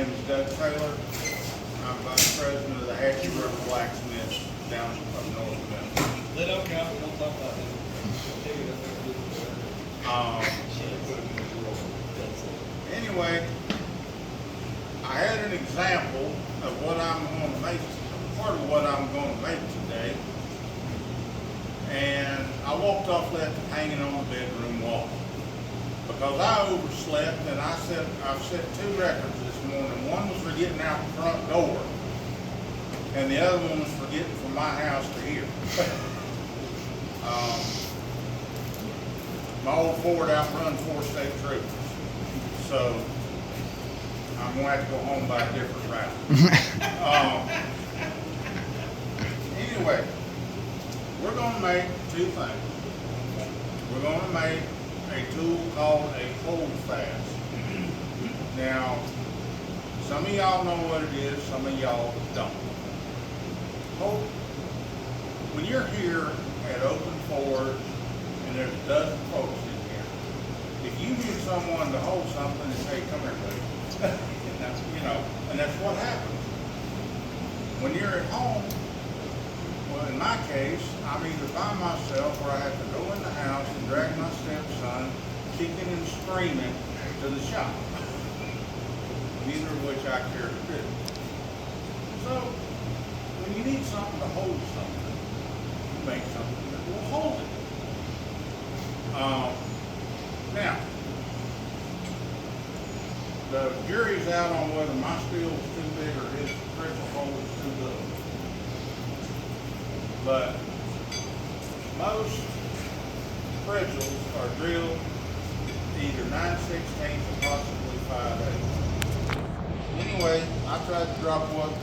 name is Doug Taylor. I'm Vice President of the Hatchie River Blacksmiths down up north of Memphis. Let them count, don't talk about it. Anyway, I had an example of what I'm going to make, part of what I'm going to make today. And I walked off, left it hanging on the bedroom wall. Because I overslept, and I've set 2 records this morning. One was for getting out the front door, and the other one was for getting from my house to here. My old Ford outrun 4 state troopers, so I'm going to have to go home by a different route. Anyway, we're going to make 2 things. We're going to make a tool called a hold fast. Now, some of y'all know what it is, some of y'all don't. When you're here at Open Forge and there's a dozen folks in here, if you need someone to hold something and say, come here, buddy, and that's, and that's what happens. When you're at home, well, in my case, I'm either by myself or I have to go in the house and drag my stepson kicking and screaming to the shop. Neither of which I care to do. So, when you need something to hold something, you make something that will hold it. Now, the jury's out on whether my steel is too big or his pressure hole is too little. But most pretzels are drilled either 9/16 or possibly 5/8. Anyway, I tried to drop what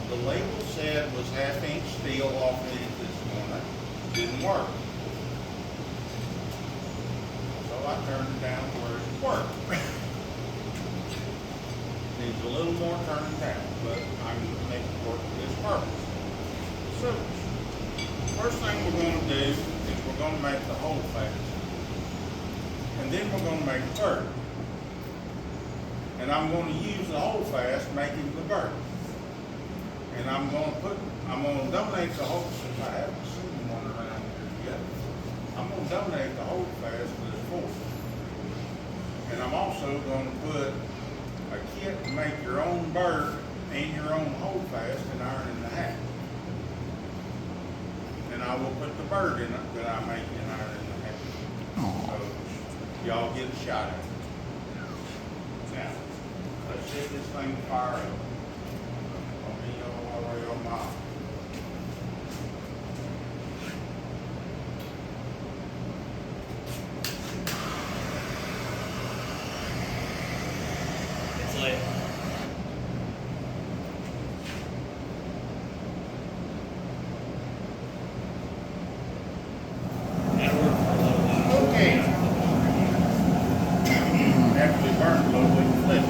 the label said was 1/2 inch steel off in it this morning. Didn't work. So I turned it down where it worked. Needs a little more turning down, but I'm going to make it work for this purpose. So, first thing we're going to do is we're going to make the hold fast. And then we're going to make a bird. And I'm going to use the hold fast making the bird. And I'm going to donate the hold, since I haven't seen one around here yet, I'm going to donate the hold fast to this force. And I'm also going to put a kit to make your own bird and your own hold fast and iron in the hat. And I will put the bird in it that I make in iron in the hat. So y'all get a shot at it. Now, let's set this thing to fire up. I'll be all the way on my. It's lit. Okay. After we burn a little, we can flip it.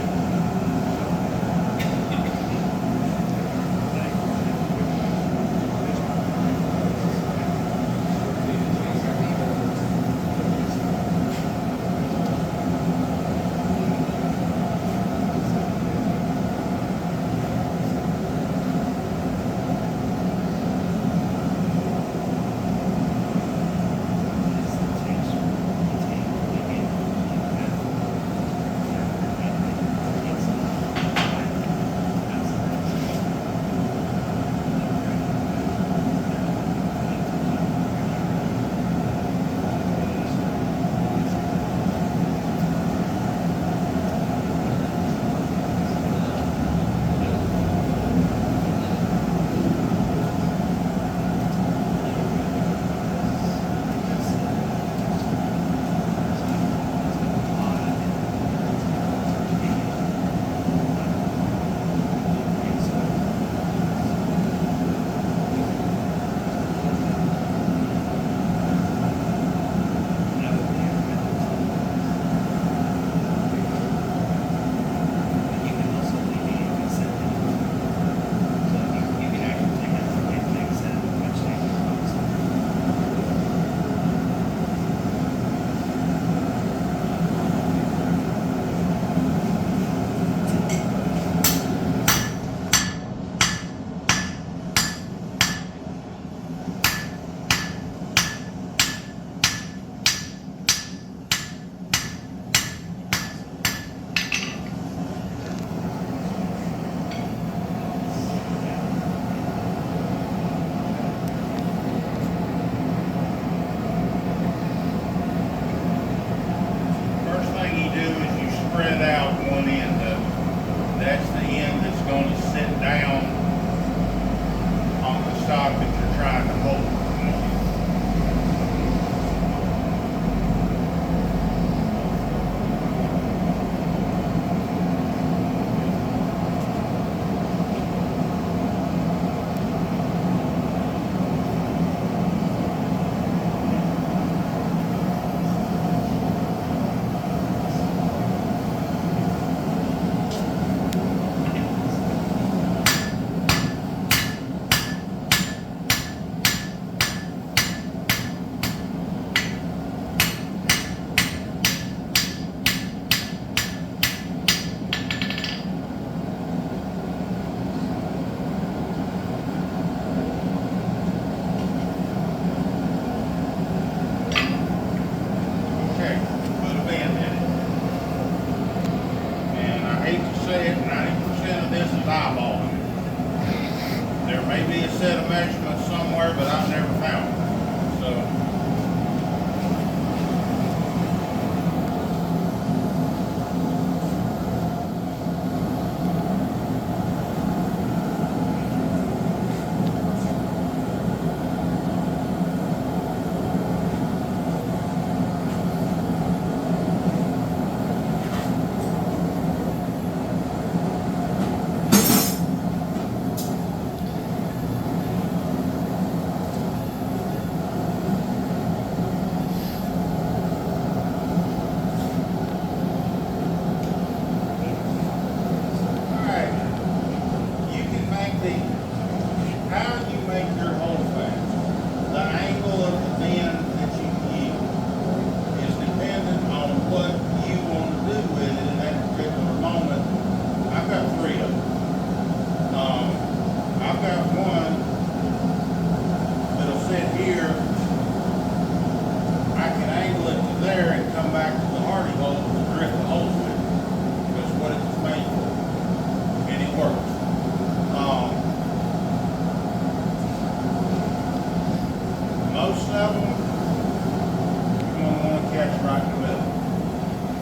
right in the middle.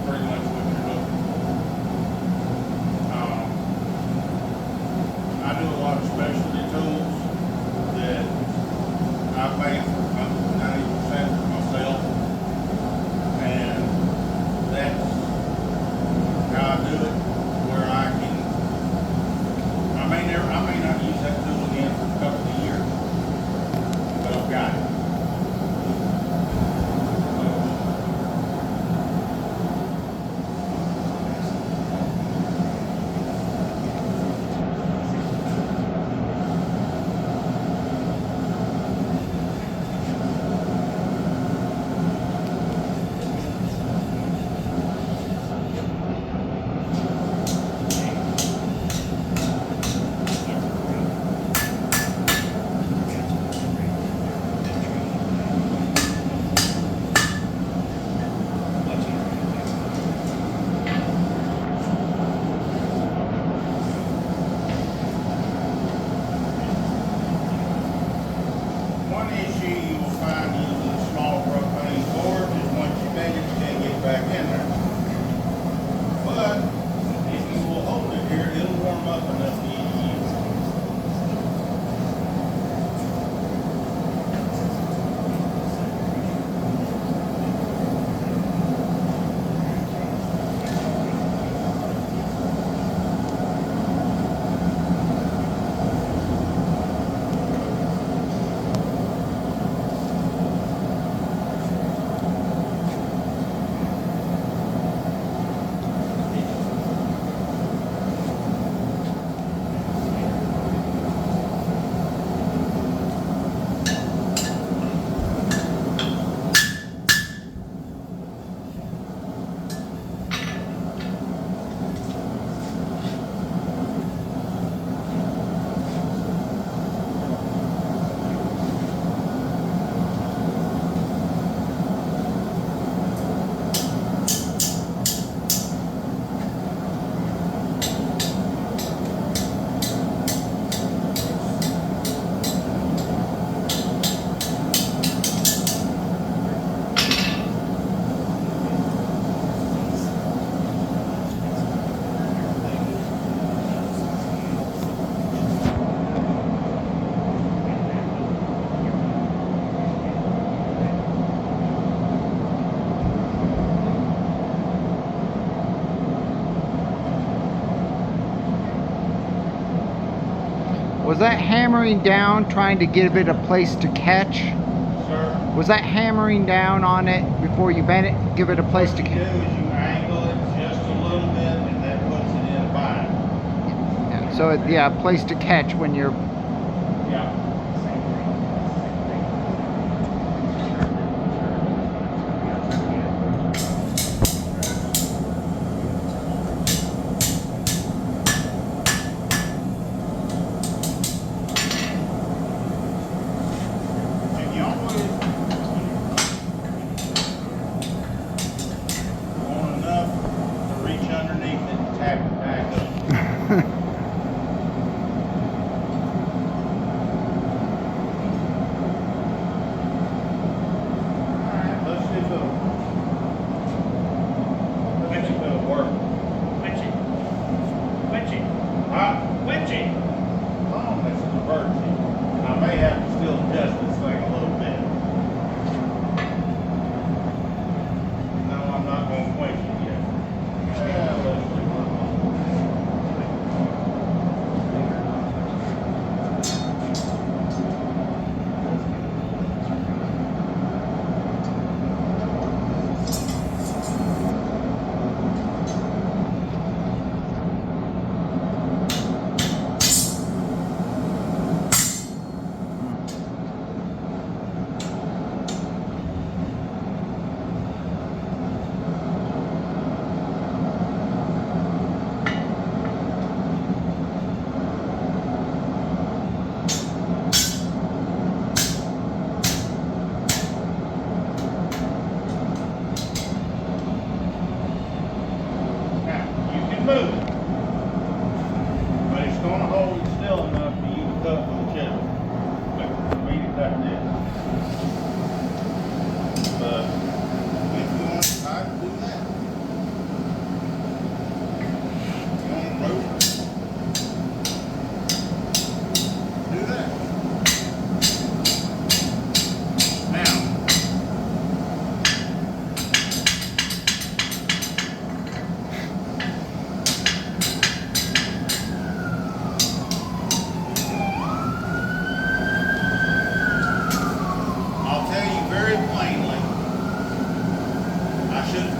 Pretty much what you're looking for. I do a lot of specialty tools that I pay for 90% for myself, and that's how I do it. Where I can, I may not use that tool again for a couple of years, but I've got it. One issue you will find using a small propane board is once you bend it, you can't get back in there. But if you will hold it here, it'll warm up enough for you to use. Was that hammering down trying to give it a place to catch? Sir, Was that hammering down on it before you bent it, give it a place to what you do catch? is you angle it just a little bit, and that puts it in a bind. Yeah, so yeah, a place to catch when you're. Yeah. And you always want enough to reach underneath it and tap it back up.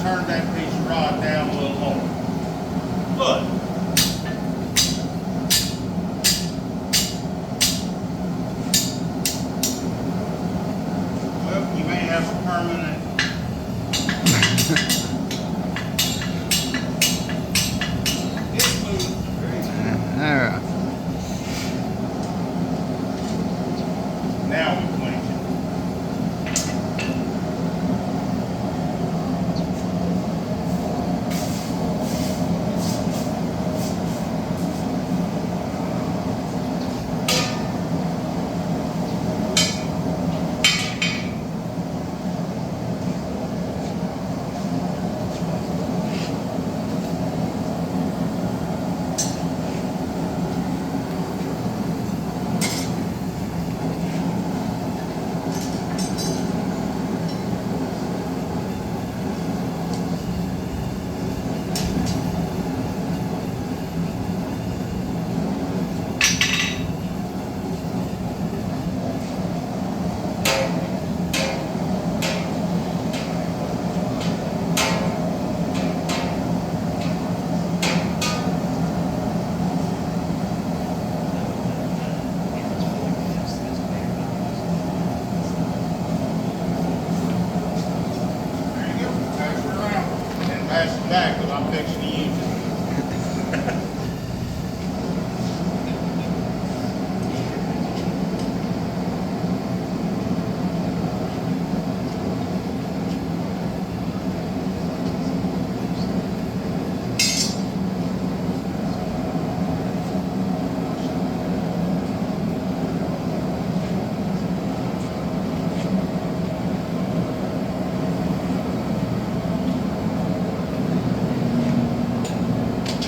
turn that piece of rod down a little more. Look. Well, you may have a permanent. It's moving. All right. Now we clinch it. Back because I'm fixing to use it.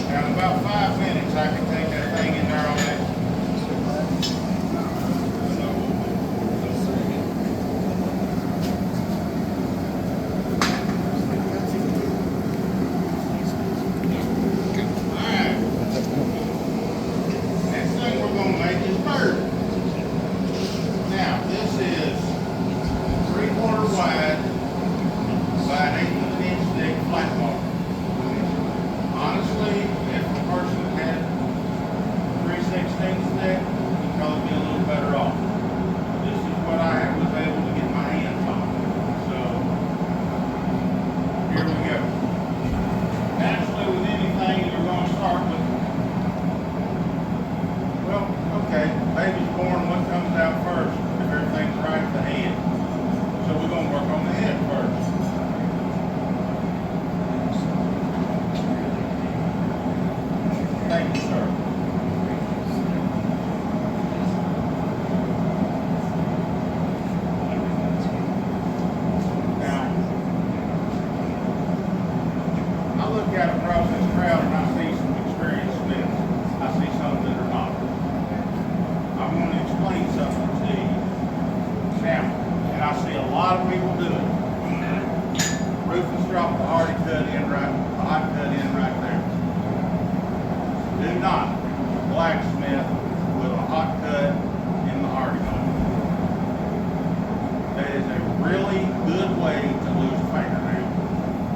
Now, in about 5 minutes, I can take that thing in there on that. Alright. Next thing we're going to make is bird. Now, this is 3/4 wide by an 1/8 inch thick flat bar. Honestly, if a person had 3/16 thick, you'd probably be a little better off. This is what I was able to get my hands on. So, here we go. Naturally, with anything, you're going to start with, well, okay, baby's born, what comes out first? If everything's right, the head. So we're going to work on the head first. Thank you, sir. Now, I look out across this crowd and I see some experienced smiths. I see some that are not. I want to explain something to you. Now, and I see a lot of people do it. Rufus dropped the hot cut in right there. Do not blacksmith with a hot cut in the hardy line. That is a really good way to lose a fingernail.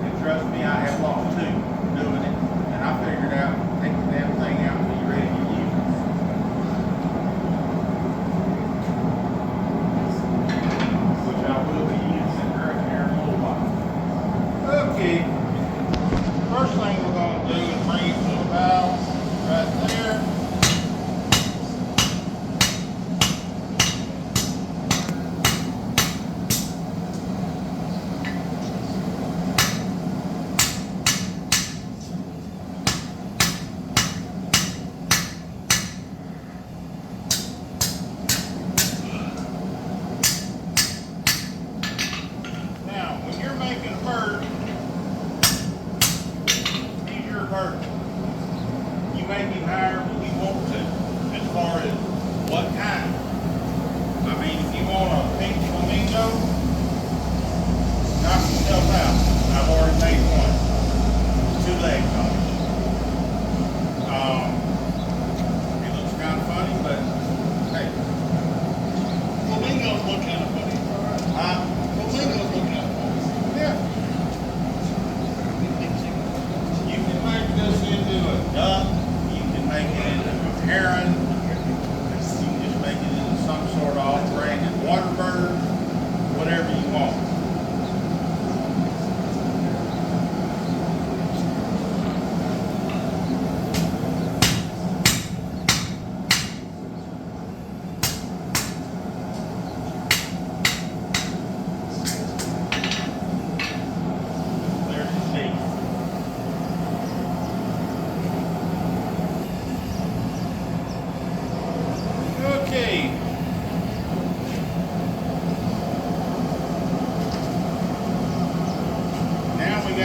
And trust me, I have lost 2 doing it. And I figured out, take the damn thing out until you're ready to use it. Which I will be using right here in a little while. Okay. First thing we're going to do is bring it to the valve. Right there. Now, when you're making a bird, he's your bird. You make him however you want to, as far as what kind. I mean, if you want a pink flamingo, knock yourself out. I've already made one. 2 legs on it. It looks kind of funny, but hey. Flamingos look kind of funny. Flamingos look kind of funny. Yeah.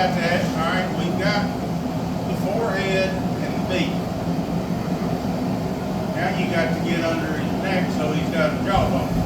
got that. All right, we've got the forehead and the beak. Now you got to get under his neck so he's got a jawbone.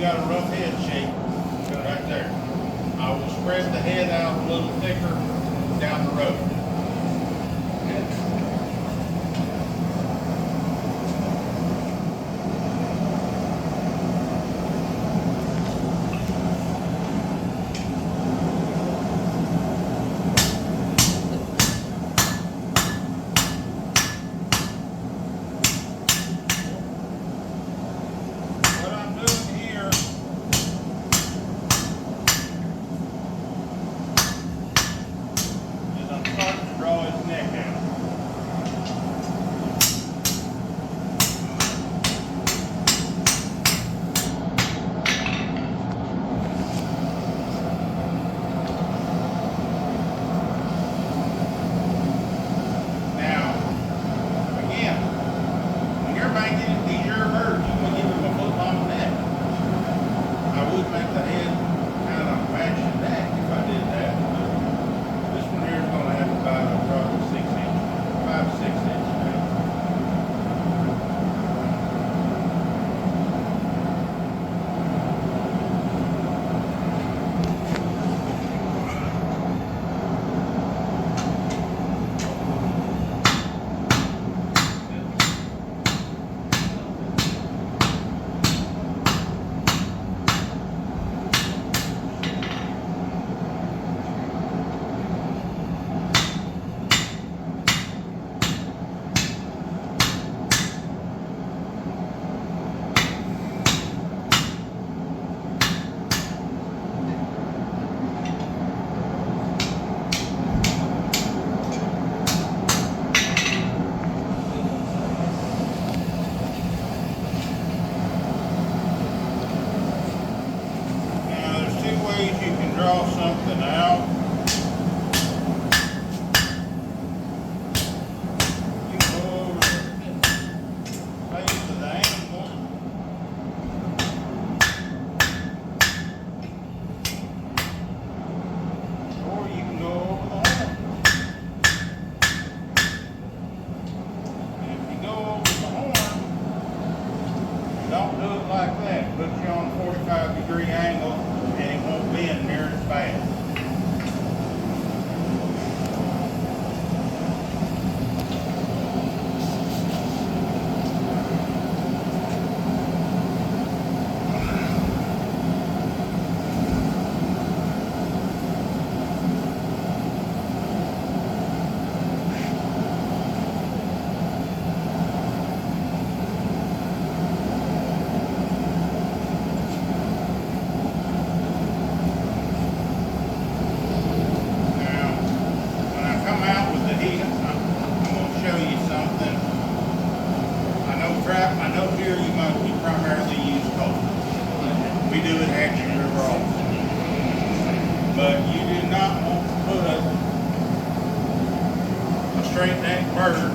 Got a rough head shape right there. I will spread the head out a little thicker down the road. Draw something out. You go over the face of the animal. Or you can go over the horn. And if you go over the horn, don't do it like that. Put you on a 45-degree angle and it won't bend near as fast. do at Hatchie River also. But you do not want to put a straight neck bird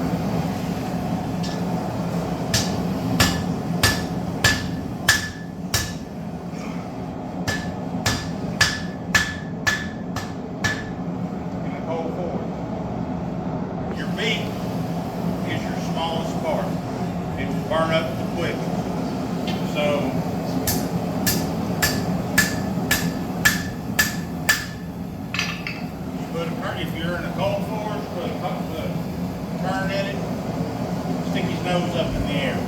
in a cold forest. Your beak is your smallest part. It will burn up the quickest. So if you're in a cold forest, put a turn in it, stick his nose up in the air.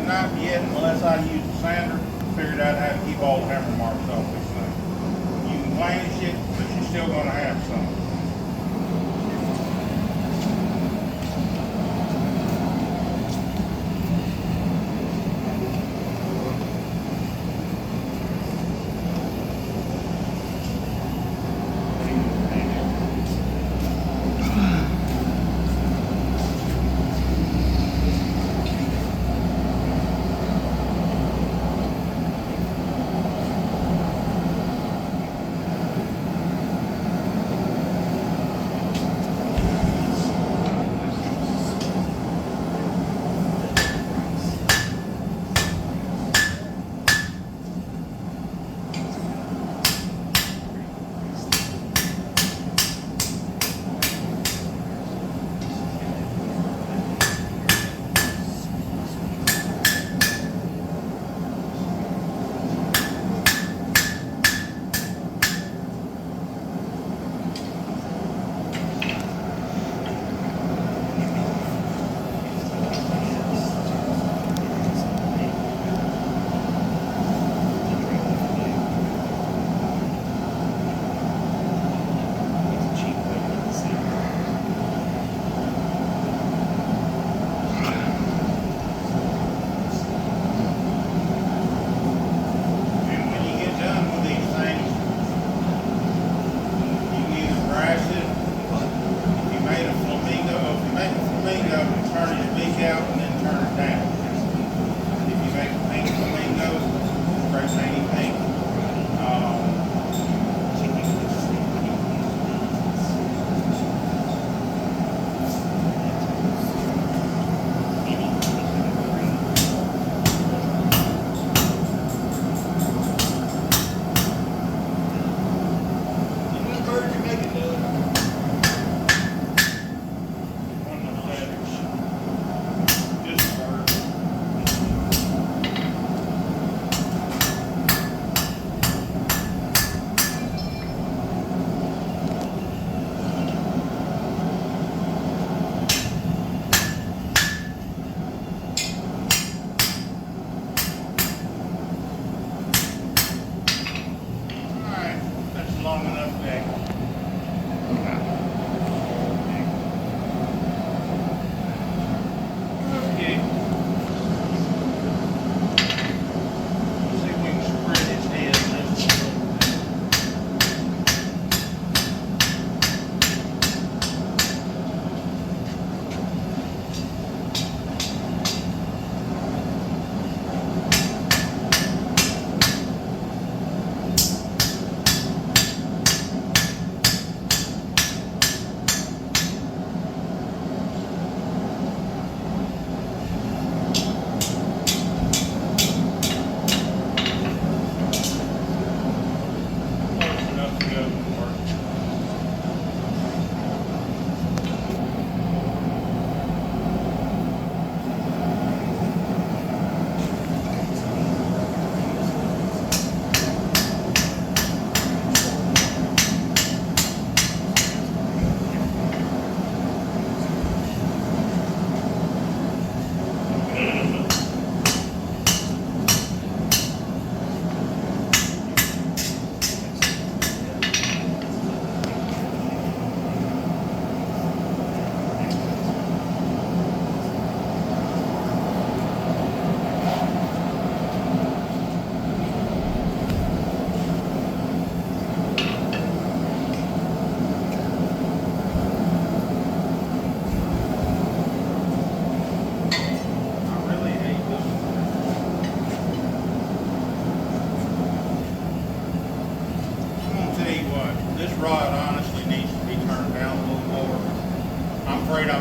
Not yet, unless I use a sander, figured out how to keep all the hammer marks off this thing. You can varnish it, but you're still going to have some.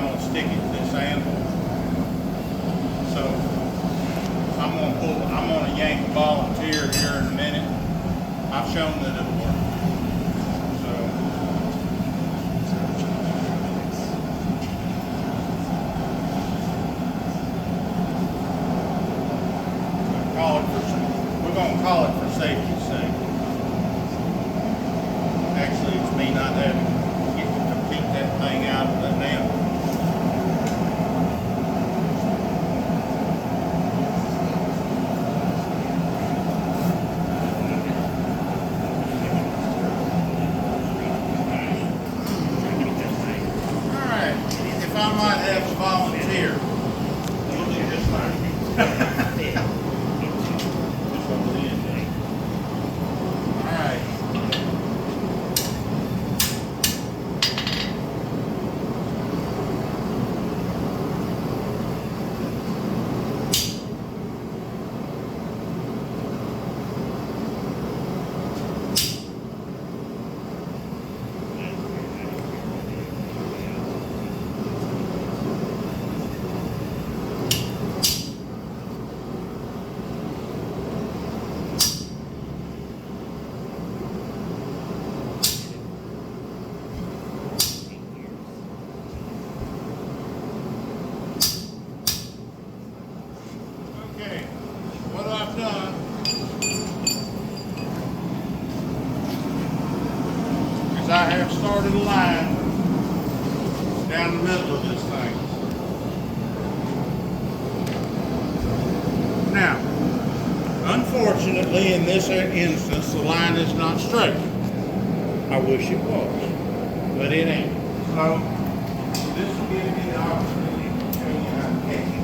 gonna stick it to this anvil. So I'm gonna yank a volunteer here in a minute. I've shown that it'll work. So we're gonna call it for safety's sake. Actually, it's me not having to beat that thing out of that anvil. I might have a volunteer. We'll do this thing. All right. Okay, what I've done is I have started a line down the middle of this thing. Now, unfortunately, in this instance, the line is not straight. I wish it was, but it ain't. So, this will give me the opportunity to show you how to catch it.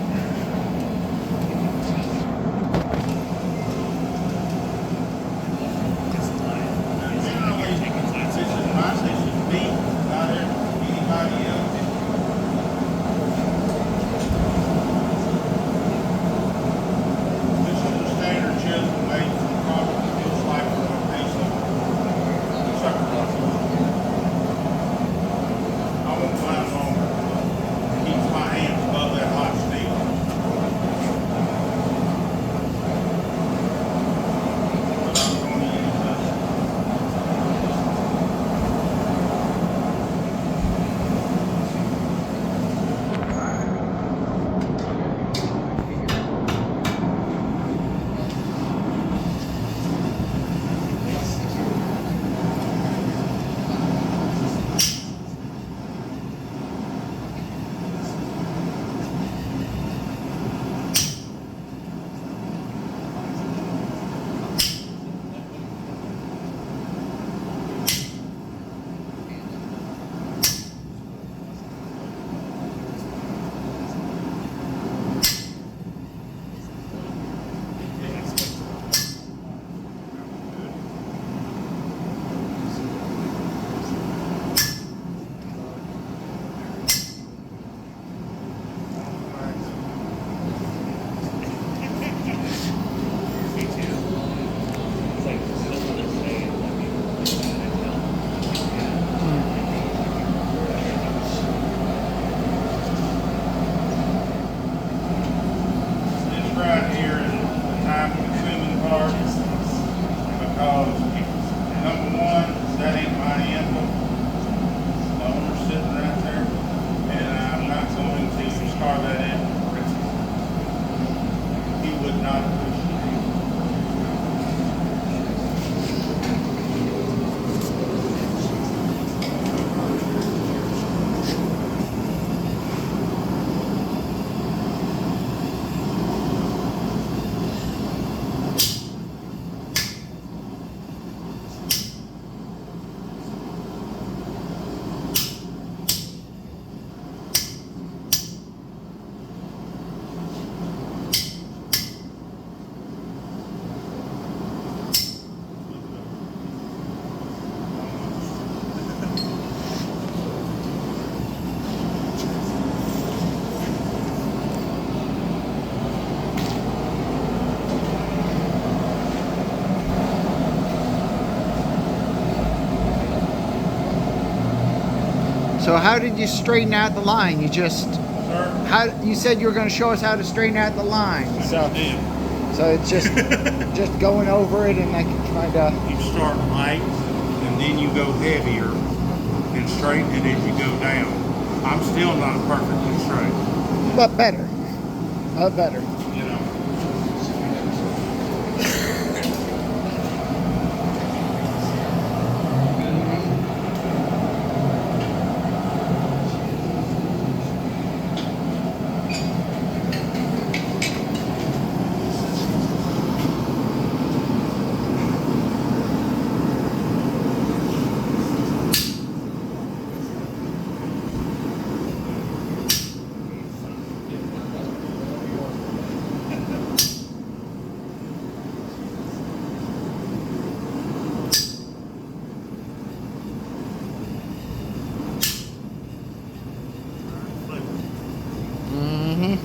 So how did you straighten out the line? You just Sir? you said you were going to show us how to straighten out the line. So it's just just going over it and like trying to. You start light and then you go heavier and straighten it as you go down. I'm still not perfectly straight. But better. Better. You know. Mm-hmm.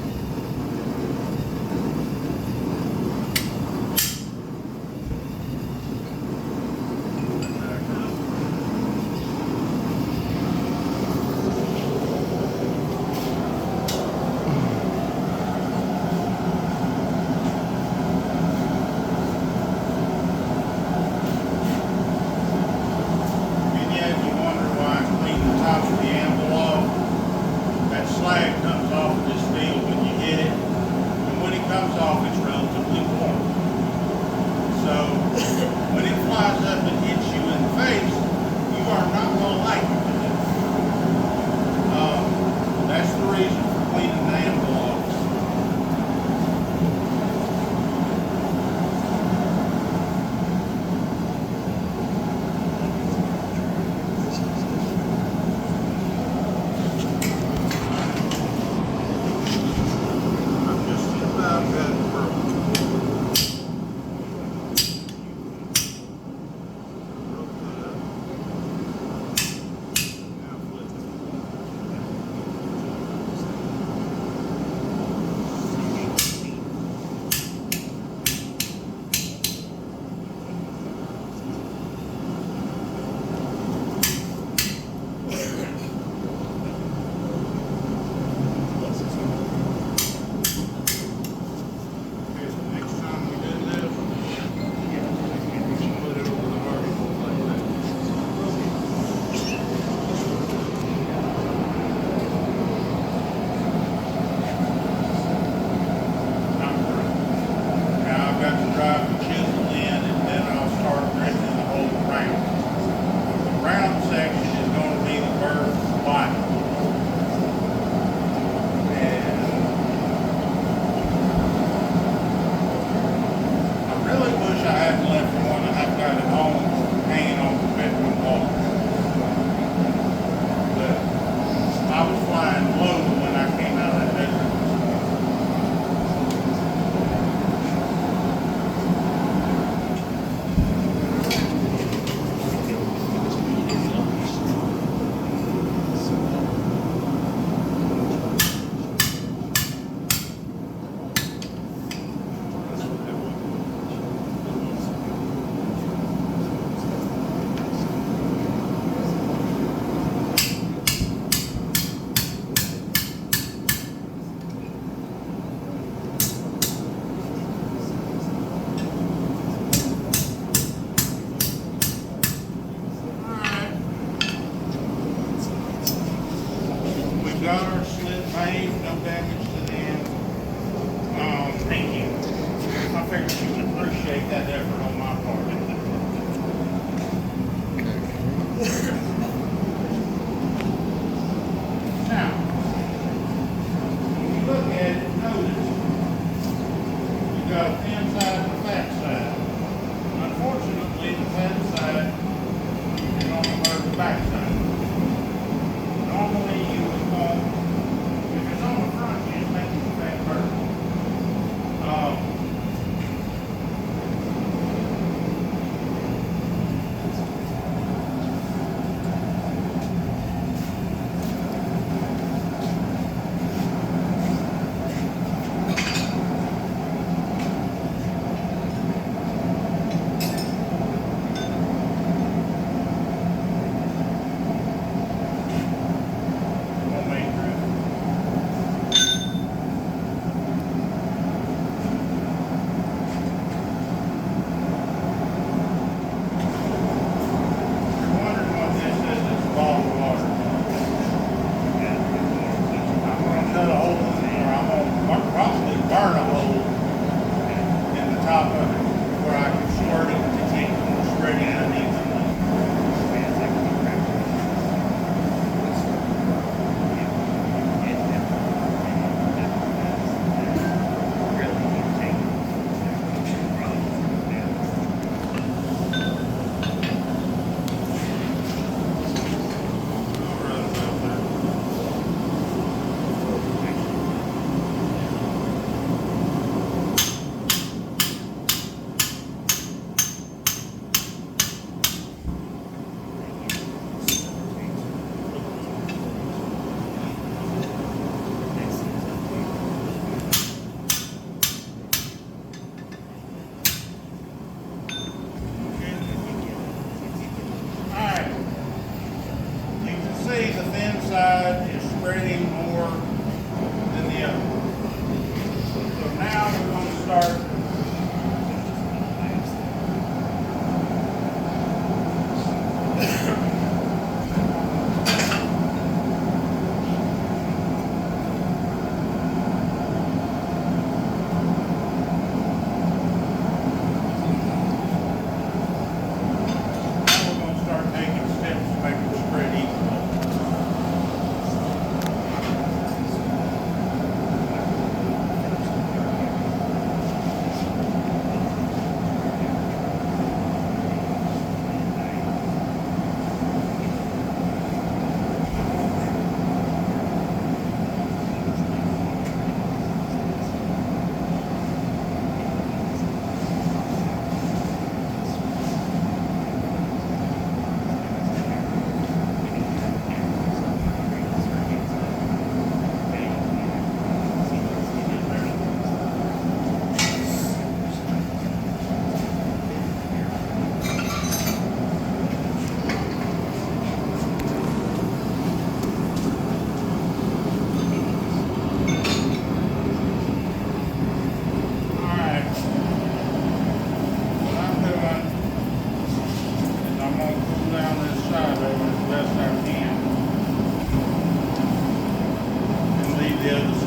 And yet you wonder why I clean the top of the anvil off. That slag comes off of this steel when you hit it. And when it comes off, it's relatively warm. So when it flies up and hits you in the face, you are not going to like it. That's the reason for cleaning the anvil off. I'm just about got it broken. Now flip it.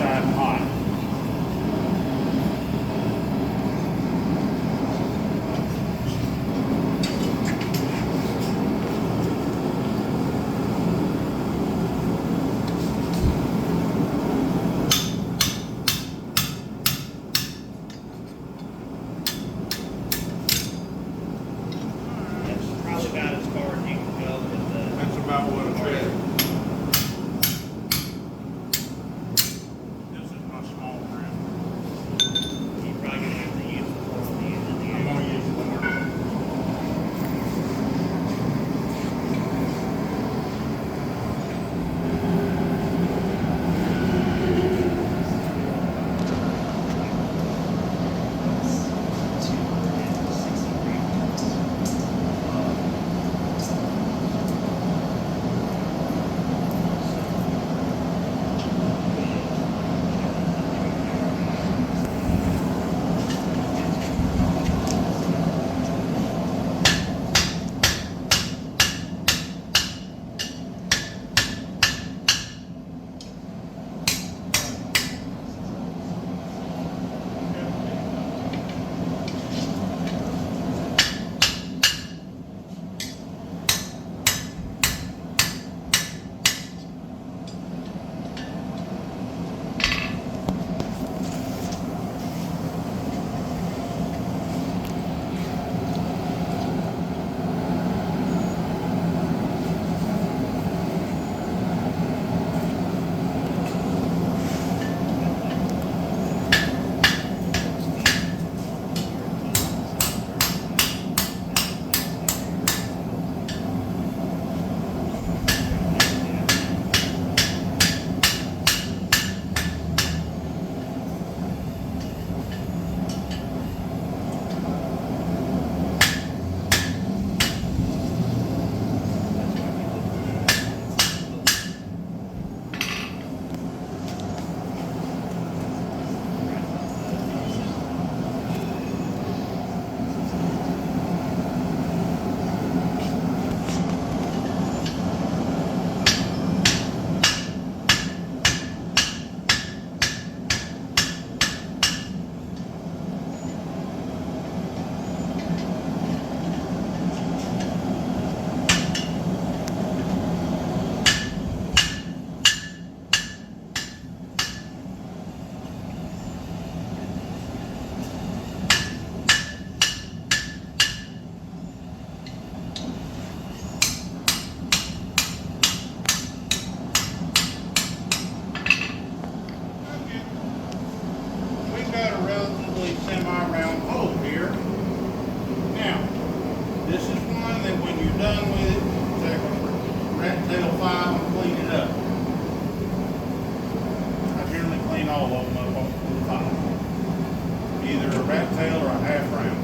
inside hot. That's probably about as far as you can go with the. That's about what it is. This is my small trim. You probably gonna have to use the fork to use it I'm here. gonna use the more. We've got a relatively semi-round hole here. Now, this is one that when you're done with it, take a rat tail file and clean it up. I generally clean all of them up on the file. Either a rat tail or a half round.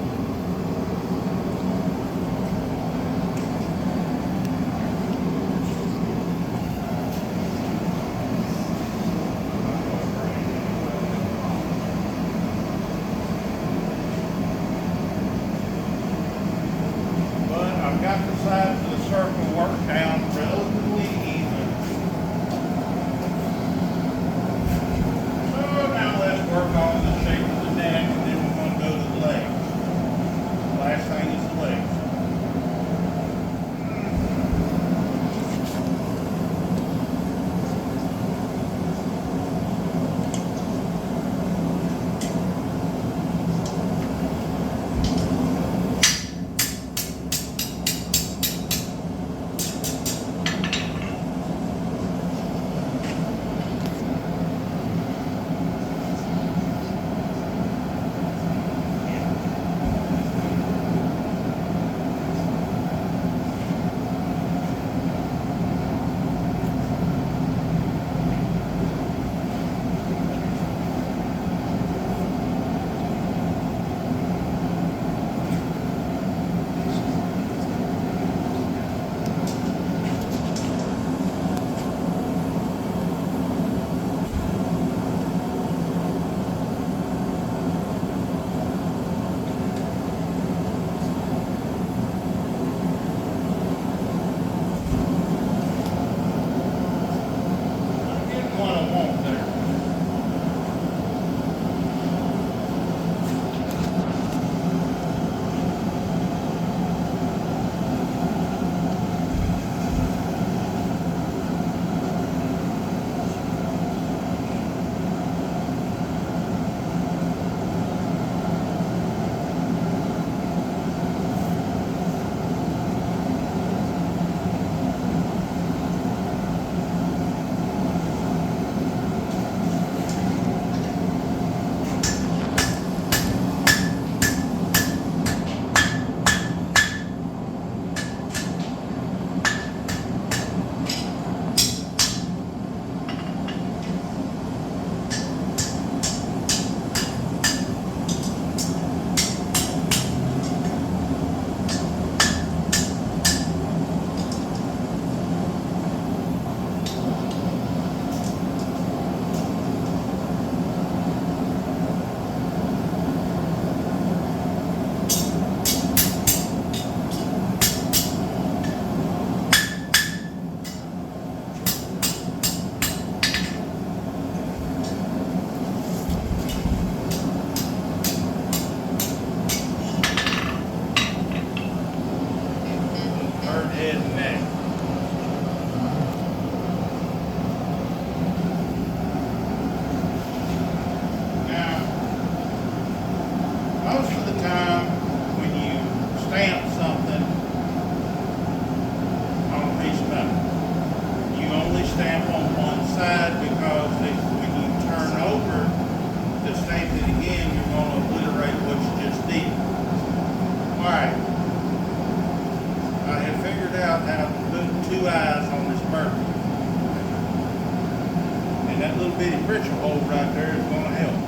I've got the sides of the circle worked down relatively even. So now let's work on the shape of the neck and then we're going to go to the legs. pressure hold right there is gonna help.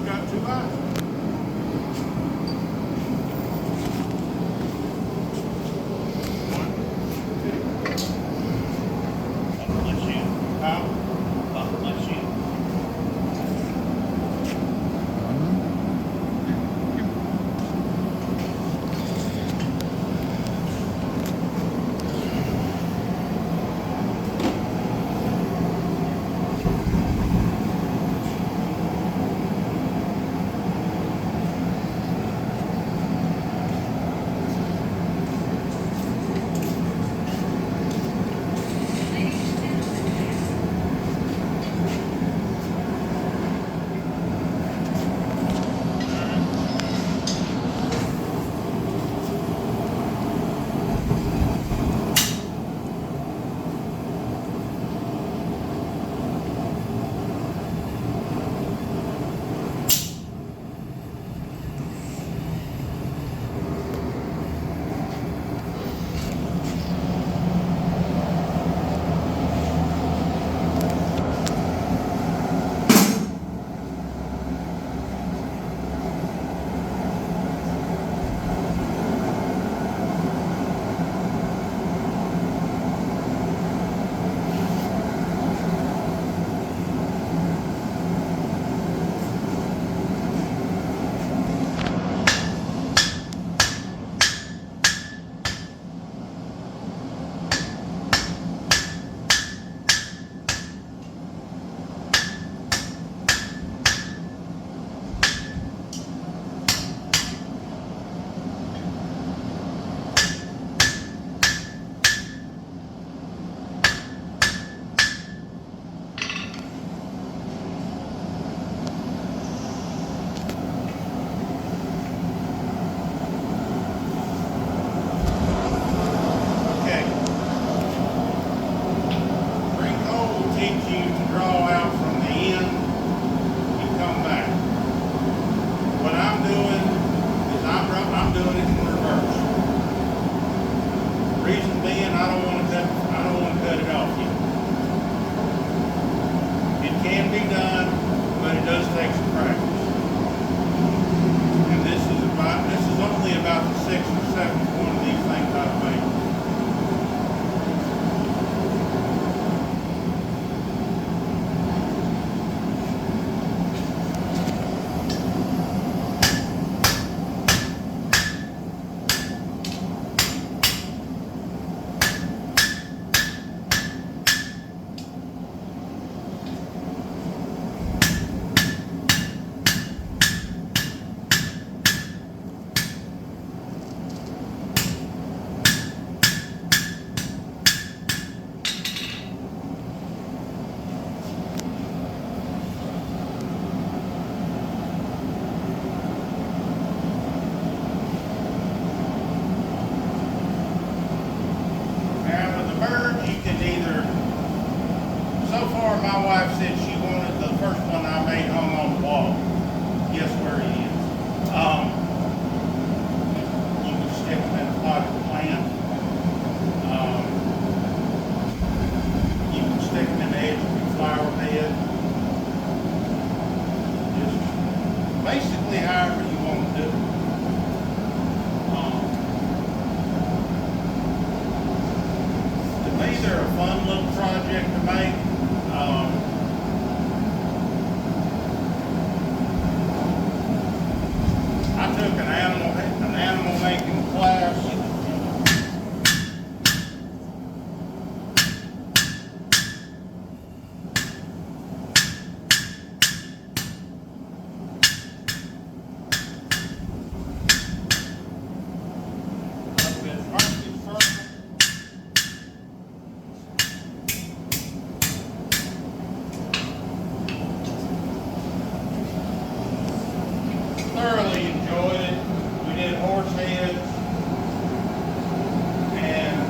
Got two eyes.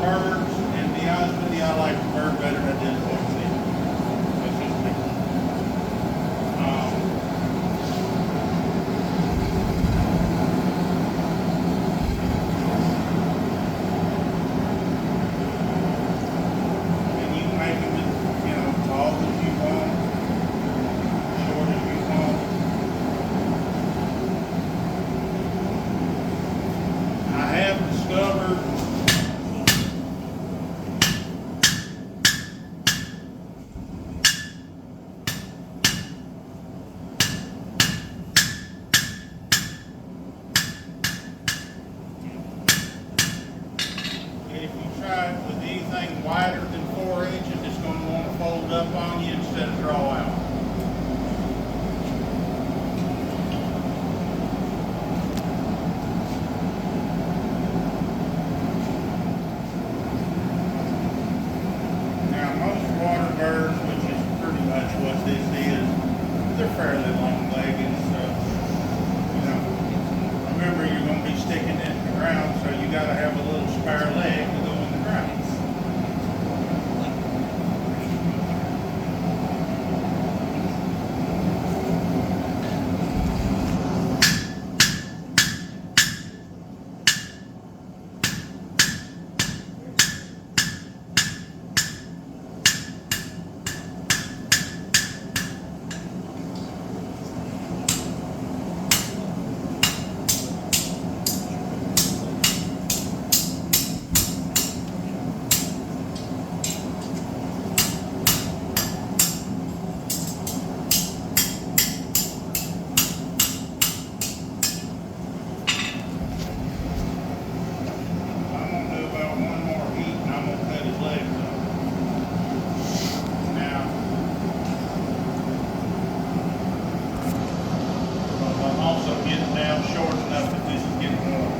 birds, and to be honest with you, I like the bird better than I did the horse. That's just me. And you can make them as, you know, tall as you want, short as you want. I have discovered if you try it with anything wider than 4 inches, it's going to want to fold up on you instead of draw out. Now, most water birds, which is pretty much what this is, they're fairly long-legged, so, you know, remember you're going to be sticking it in the ground, so you got to have a little spare leg to go in the ground. I'm going to do about one more heat and I'm going to cut his legs off. Now, I'm also getting down short enough that this is getting warm.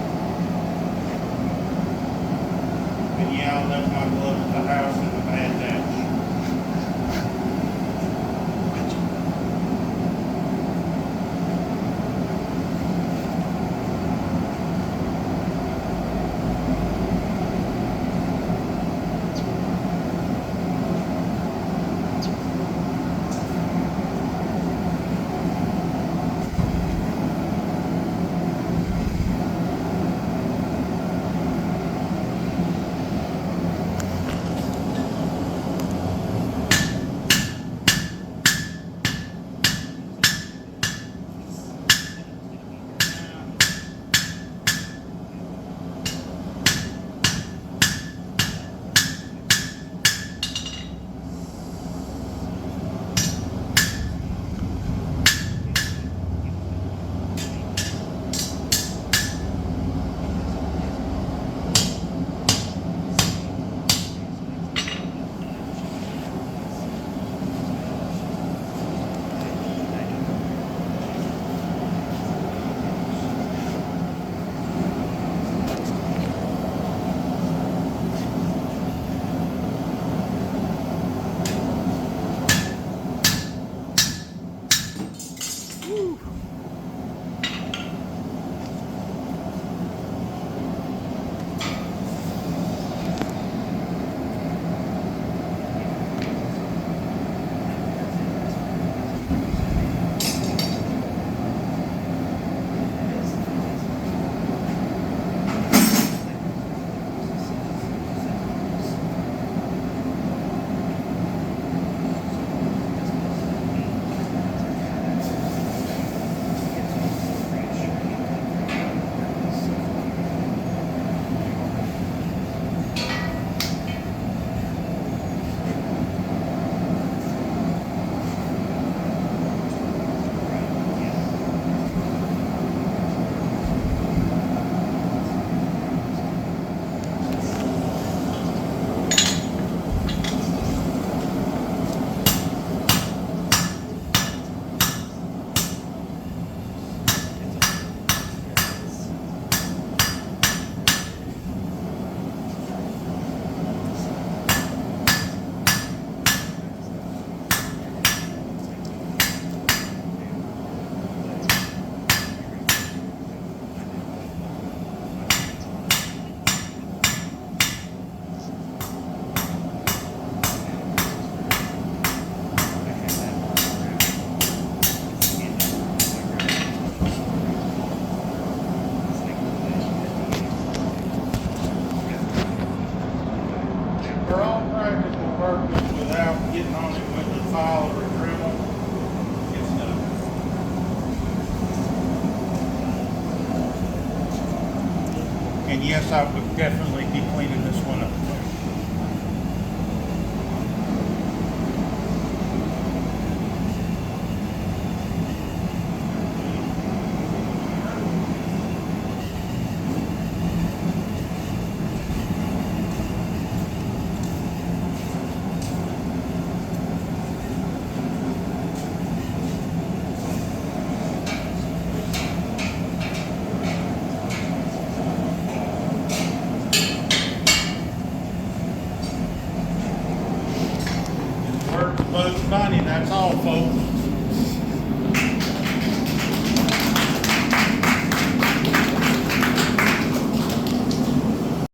And yeah, I left my glove at the house in the bad dash. for all practical purposes, without getting on it with the file or Dremel, it's done. And yes, I would definitely be cleaning this one up. Bugs Bunny, that's all, folks.